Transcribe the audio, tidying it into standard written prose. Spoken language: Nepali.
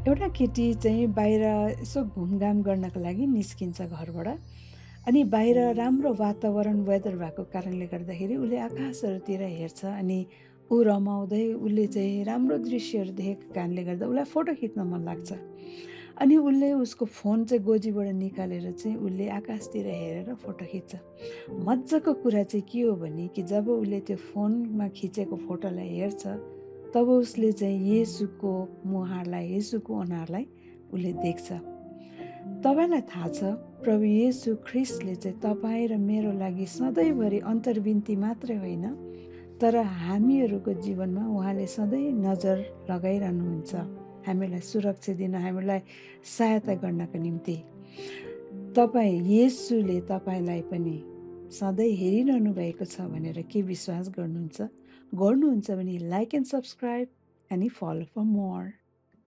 एउटा केटी चाहिँ बाहिर यसो घुमघाम गर्नको लागि निस्किन्छ घरबाट। अनि बाहिर राम्रो वातावरण वेदर भएको कारणले गर्दाखेरि उसले आकाशहरूतिर हेर्छ अनि ऊ रमाउँदै उसले चाहिँ राम्रो दृश्यहरू देखेको कारणले गर्दा उसलाई फोटो खिच्न मन लाग्छ। अनि उसले उसको फोन चाहिँ गोजीबाट निकालेर चाहिँ उसले आकाशतिर हेरेर फोटो खिच्छ। मजाको कुरा चाहिँ के हो भने कि जब उसले त्यो फोनमा खिचेको फोटोलाई हेर्छ तब उसले चाहिँ येशूको मुहारलाई, येशूको अनुहारलाई उसले देख्छ। तपाईँलाई थाहा छ प्रभु येशू ख्रिस्टले चाहिँ तपाईँ र मेरो लागि सधैँभरि अन्तर्विन्ती मात्रै होइन तर हामीहरूको जीवनमा उहाँले सधैँ नजर लगाइरहनुहुन्छ हामीलाई सुरक्षा दिन, हामीलाई सहायता गर्नको निम्ति। येशूले तपाईँलाई पनि सधैँ हेरिरहनु भएको छ भनेर के विश्वास गर्नुहुन्छ? गर्नुहुन्छ भने like and subscribe and follow for more.